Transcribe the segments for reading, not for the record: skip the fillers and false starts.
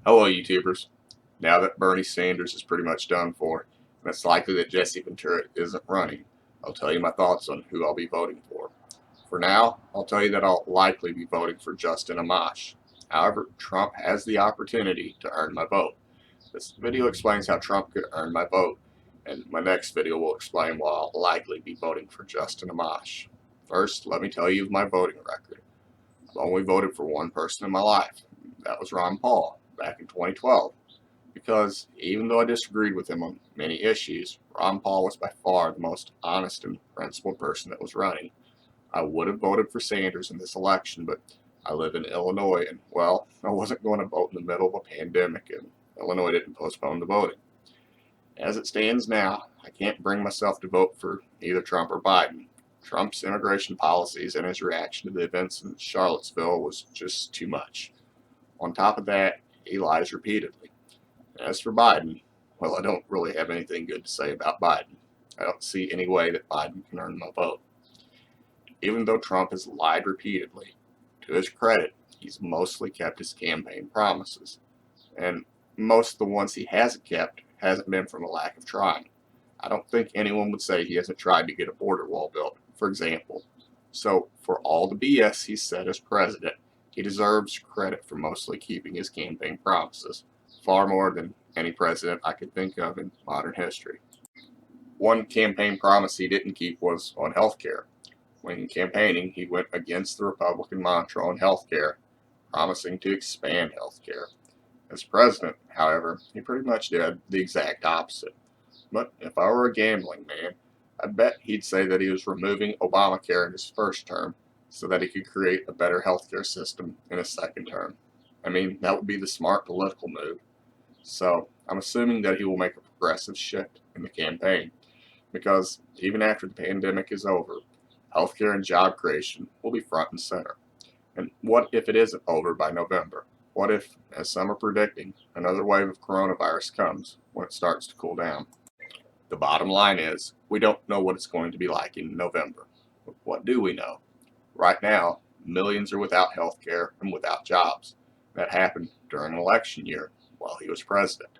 Hello, YouTubers. Now that Bernie Sanders is pretty much done for, and it's likely that Jesse Ventura isn't running, I'll tell you my thoughts on who I'll be voting for. For now, I'll tell you that I'll likely be voting for Justin Amash. However, Trump has the opportunity to earn my vote. This video explains how Trump could earn my vote, and my next video will explain why I'll likely be voting for Justin Amash. First, let me tell you of my voting record. I've only voted for one person in my life. That was Ron Paul back in 2012. Because even though I disagreed with him on many issues, Ron Paul was by far the most honest and principled person that was running. I would have voted for Sanders in this election, but I live in Illinois and, well, I wasn't going to vote in the middle of a pandemic, and Illinois didn't postpone the voting. As it stands now, I can't bring myself to vote for either Trump or Biden. Trump's immigration policies and his reaction to the events in Charlottesville was just too much. On top of that, he lies repeatedly. As for Biden, well, I don't really have anything good to say about Biden. I don't see any way that Biden can earn my vote. Even though Trump has lied repeatedly, to his credit, he's mostly kept his campaign promises. And most of the ones he hasn't kept hasn't been from a lack of trying. I don't think anyone would say he hasn't tried to get a border wall built, for example. So, for all the BS he said as president, he deserves credit for mostly keeping his campaign promises, far more than any president I could think of in modern history. One campaign promise he didn't keep was on health care. When campaigning, he went against the Republican mantra on health care, promising to expand health care. As president, however, he pretty much did the exact opposite. But if I were a gambling man, I bet he'd say that he was removing Obamacare in his first term so that he could create a better healthcare system in his second term. I mean, that would be the smart political move. So I'm assuming that he will make a progressive shift in the campaign, because even after the pandemic is over, healthcare and job creation will be front and center. And what if it isn't over by November? What if, as some are predicting, another wave of coronavirus comes when it starts to cool down? The bottom line is, we don't know what it's going to be like in November. But what do we know? Right now, millions are without health care and without jobs. That happened during an election year while he was president.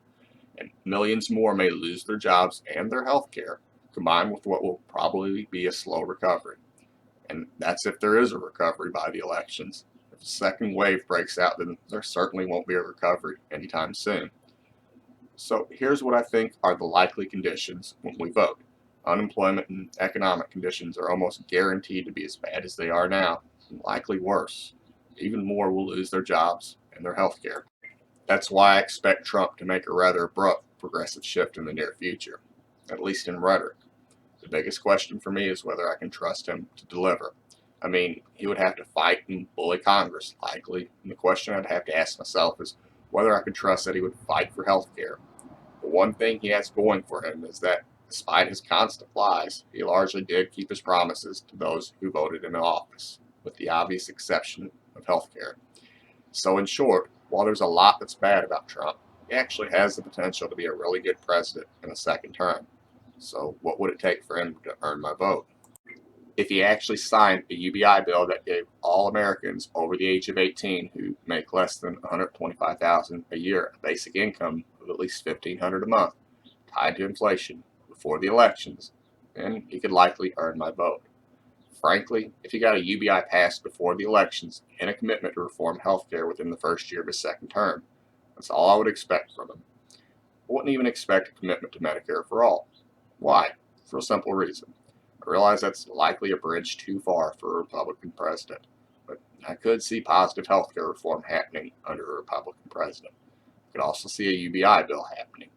And millions more may lose their jobs and their health care, combined with what will probably be a slow recovery. And that's if there is a recovery by the elections. If a second wave breaks out, then there certainly won't be a recovery anytime soon. So here's what I think are the likely conditions when we vote. Unemployment and economic conditions are almost guaranteed to be as bad as they are now, and likely worse. Even more will lose their jobs and their health care. That's why I expect Trump to make a rather abrupt progressive shift in the near future, at least in rhetoric. The biggest question for me is whether I can trust him to deliver. I mean, he would have to fight and bully Congress, likely, and the question I'd have to ask myself is whether I could trust that he would fight for health care. The one thing he has going for him is that, despite his constant lies, he largely did keep his promises to those who voted in office, with the obvious exception of health care. So in short, while there's a lot that's bad about Trump, he actually has the potential to be a really good president in a second term. So what would it take for him to earn my vote? If he actually signed a UBI bill that gave all Americans over the age of 18 who make less than $125,000 a year a basic income of at least $1,500 a month, tied to inflation, before the elections, then he could likely earn my vote. Frankly, if he got a UBI passed before the elections and a commitment to reform health care within the first year of his second term, that's all I would expect from him. I wouldn't even expect a commitment to Medicare for all. Why? For a simple reason. I realize that's likely a bridge too far for a Republican president, but I could see positive health care reform happening under a Republican president. I could also see a UBI bill happening.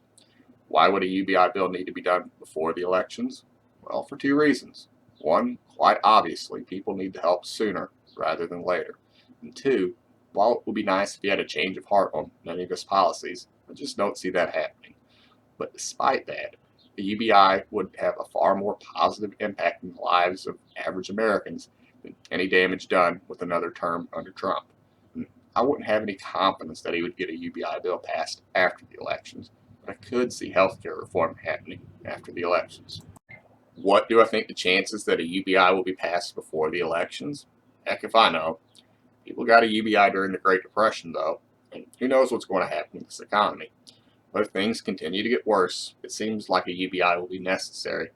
Why would a UBI bill need to be done before the elections? Well, for two reasons. One, quite obviously, people need the help sooner rather than later. And two, while it would be nice if he had a change of heart on many of his policies, I just don't see that happening. But despite that, the UBI would have a far more positive impact in the lives of average Americans than any damage done with another term under Trump. And I wouldn't have any confidence that he would get a UBI bill passed after the elections, but I could see healthcare reform happening after the elections. What do I think the chances that a UBI will be passed before the elections? Heck if I know. People got a UBI during the Great Depression, though, And who knows what's going to happen in this economy. But if things continue to get worse, it seems like a UBI will be necessary,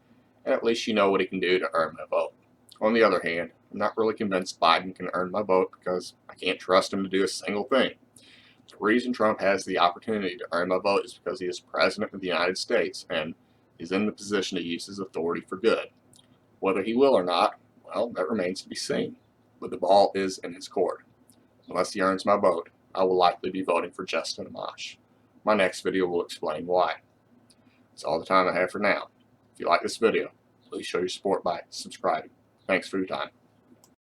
and at least you know what he can do to earn my vote. On the other hand, I'm not really convinced Biden can earn my vote because I can't trust him to do a single thing. The reason Trump has the opportunity to earn my vote is because he is President of the United States and is in the position to use his authority for good. Whether he will or not, well, that remains to be seen. But the ball is in his court. Unless he earns my vote, I will likely be voting for Justin Amash. My next video will explain why. That's all the time I have for now. If you like this video, please show your support by subscribing. Thanks for your time.